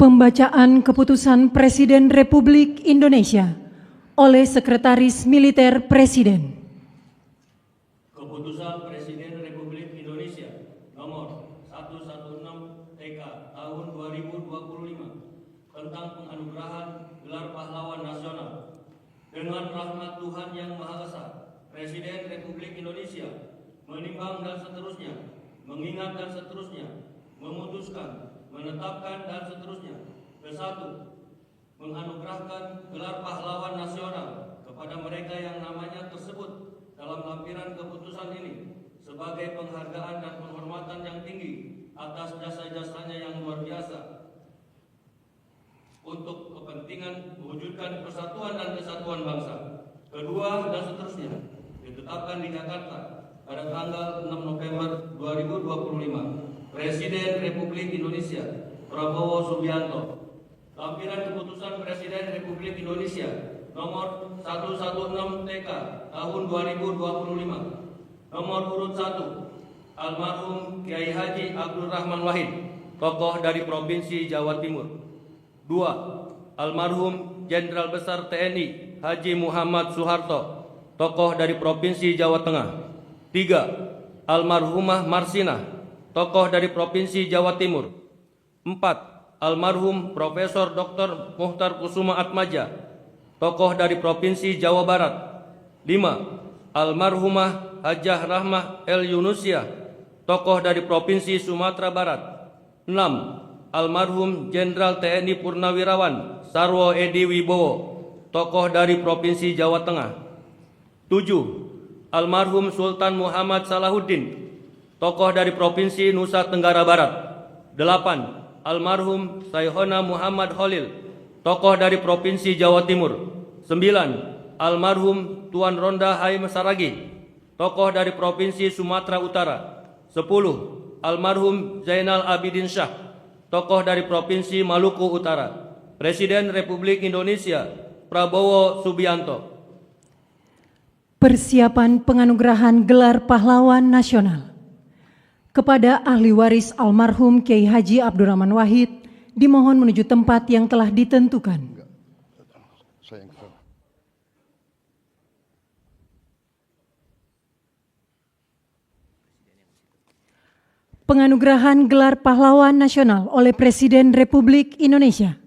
Pembacaan Keputusan Presiden Republik Indonesia oleh Sekretaris Militer Presiden. Keputusan Presiden Republik Indonesia nomor 116 TK tahun 2025 tentang penganugerahan gelar pahlawan nasional. Dengan rahmat Tuhan Yang Maha Esa, Presiden Republik Indonesia menimbang dan seterusnya, mengingat dan seterusnya, memutuskan, menetapkan dan seterusnya. Ke-1, menganugerahkan gelar pahlawan nasional kepada mereka yang namanya tersebut dalam lampiran keputusan ini sebagai penghargaan dan penghormatan yang tinggi atas jasa-jasanya yang luar biasa untuk kepentingan mewujudkan persatuan dan kesatuan bangsa. Kedua, dan seterusnya ditetapkan di Jakarta pada tanggal 6 November 2025. Presiden Republik Indonesia Prabowo Subianto. Lampiran Keputusan Presiden Republik Indonesia nomor 116 TK tahun 2025. Nomor urut 1, almarhum Kiai Haji Abdul Rahman Wahid, tokoh dari Provinsi Jawa Timur. 2, almarhum Jenderal Besar TNI Haji Muhammad Soeharto, tokoh dari Provinsi Jawa Tengah. 3, almarhumah Marsinah, tokoh dari Provinsi Jawa Timur. 4, almarhum Profesor Dr. Muhtar Kusuma Atmaja, tokoh dari Provinsi Jawa Barat. 5, almarhumah Hajah Rahmah El Yunusia, tokoh dari Provinsi Sumatera Barat. 6, almarhum Jenderal TNI Purnawirawan Sarwo Edi Wibowo, tokoh dari Provinsi Jawa Tengah. 7, almarhum Sultan Muhammad Salahuddin, tokoh dari Provinsi Nusa Tenggara Barat. 8, almarhum Sayhona Muhammad Khalil, tokoh dari Provinsi Jawa Timur. 9, almarhum Tuan Ronda Haim Saragi, tokoh dari Provinsi Sumatera Utara. 10, almarhum Zainal Abidin Shah, tokoh dari Provinsi Maluku Utara. Presiden Republik Indonesia Prabowo Subianto. Persiapan penganugerahan gelar pahlawan nasional kepada ahli waris almarhum Kiai Haji Abdurrahman Wahid dimohon menuju tempat yang telah ditentukan. Penganugerahan gelar pahlawan nasional oleh Presiden Republik Indonesia.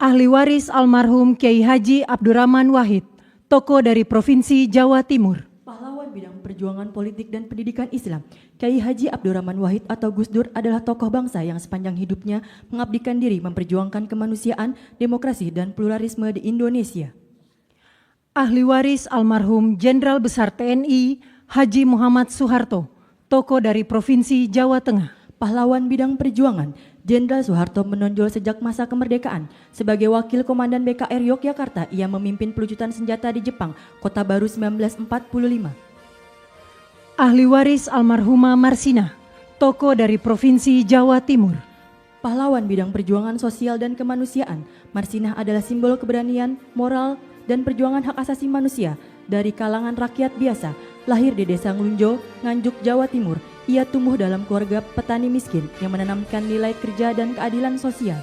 Ahli waris almarhum Kiai Haji Abdurrahman Wahid, tokoh dari Provinsi Jawa Timur. Pahlawan bidang perjuangan politik dan pendidikan Islam, Kiai Haji Abdurrahman Wahid atau Gus Dur adalah tokoh bangsa yang sepanjang hidupnya mengabdikan diri memperjuangkan kemanusiaan, demokrasi, dan pluralisme di Indonesia. Ahli waris almarhum Jenderal Besar TNI Haji Muhammad Soeharto, tokoh dari Provinsi Jawa Tengah. Pahlawan bidang perjuangan, Jenderal Soeharto menonjol sejak masa kemerdekaan. Sebagai wakil komandan BKR Yogyakarta, ia memimpin pelucutan senjata di Jepang, Kota Baru 1945. Ahli waris almarhumah Marsinah, tokoh dari Provinsi Jawa Timur. Pahlawan bidang perjuangan sosial dan kemanusiaan, Marsinah adalah simbol keberanian, moral, dan perjuangan hak asasi manusia dari kalangan rakyat biasa. Lahir di Desa Nglunjo, Nganjuk, Jawa Timur, ia tumbuh dalam keluarga petani miskin yang menanamkan nilai kerja dan keadilan sosial.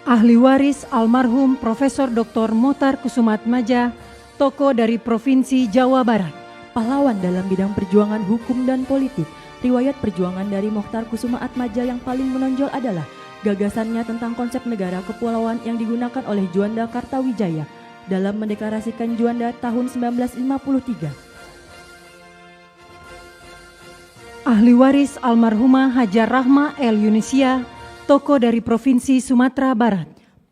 Ahli waris almarhum Profesor Dr. Muhtar Kusuma Atmaja, tokoh dari Provinsi Jawa Barat. Pahlawan dalam bidang perjuangan hukum dan politik. Riwayat perjuangan dari Muhtar Kusuma Atmaja yang paling menonjol adalah gagasannya tentang konsep negara kepulauan yang digunakan oleh Juanda Kartawijaya dalam mendeklarasikan Juanda tahun 1953. Ahli waris almarhumah Hajah Rahmah El Yunusia, tokoh dari Provinsi Sumatera Barat.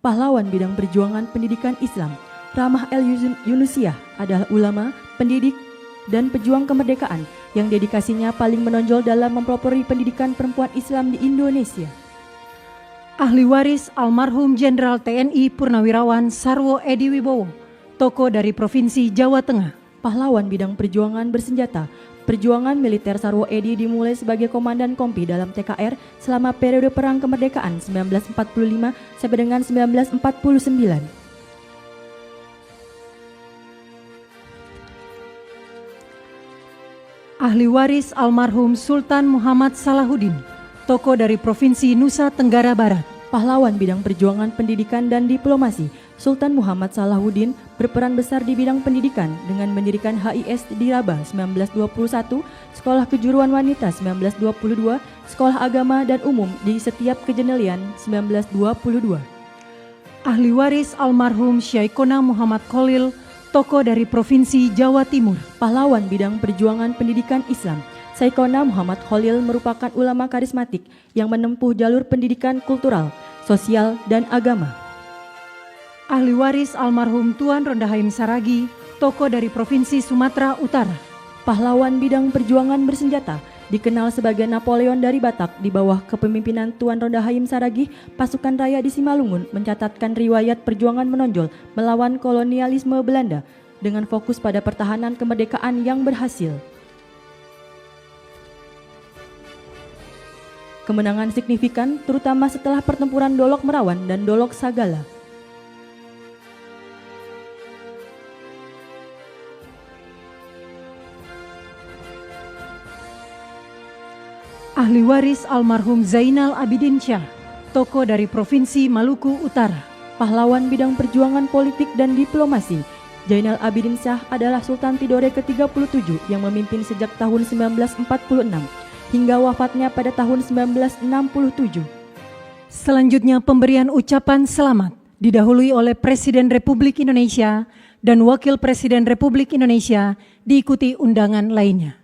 Pahlawan bidang perjuangan pendidikan Islam, Rahmah El Yunusia adalah ulama, pendidik, dan pejuang kemerdekaan yang dedikasinya paling menonjol dalam mempelopori pendidikan perempuan Islam di Indonesia. Ahli waris almarhum Jenderal TNI Purnawirawan Sarwo Edi Wibowo, tokoh dari Provinsi Jawa Tengah. Pahlawan bidang perjuangan bersenjata, perjuangan militer Sarwo Edi dimulai sebagai komandan kompi dalam TKR selama periode Perang Kemerdekaan 1945 sampai dengan 1949. Ahli waris almarhum Sultan Muhammad Salahuddin, tokoh dari Provinsi Nusa Tenggara Barat. Pahlawan bidang perjuangan pendidikan dan diplomasi, Sultan Muhammad Salahuddin berperan besar di bidang pendidikan dengan mendirikan HIS di Rabah 1921, Sekolah Kejuruan Wanita 1922, Sekolah Agama dan Umum di setiap Kejenelian 1922. Ahli waris almarhum Syaikona Muhammad Khalil, tokoh dari Provinsi Jawa Timur. Pahlawan bidang perjuangan pendidikan Islam, Syaikona Muhammad Khalil merupakan ulama karismatik yang menempuh jalur pendidikan kultural, sosial, dan agama. Ahli waris almarhum Tuan Rondahaim Saragi, tokoh dari Provinsi Sumatera Utara. Pahlawan bidang perjuangan bersenjata, dikenal sebagai Napoleon dari Batak di bawah kepemimpinan Tuan Rondahaim Saragi, pasukan raya di Simalungun mencatatkan riwayat perjuangan menonjol melawan kolonialisme Belanda dengan fokus pada pertahanan kemerdekaan yang berhasil. Kemenangan signifikan terutama setelah pertempuran Dolok Merawan dan Dolok Sagala. Ahli waris almarhum Zainal Abidin Syah, tokoh dari Provinsi Maluku Utara. Pahlawan bidang perjuangan politik dan diplomasi, Zainal Abidin Syah adalah Sultan Tidore ke-37 yang memimpin sejak tahun 1946 hingga wafatnya pada tahun 1967. Selanjutnya pemberian ucapan selamat didahului oleh Presiden Republik Indonesia dan Wakil Presiden Republik Indonesia diikuti undangan lainnya.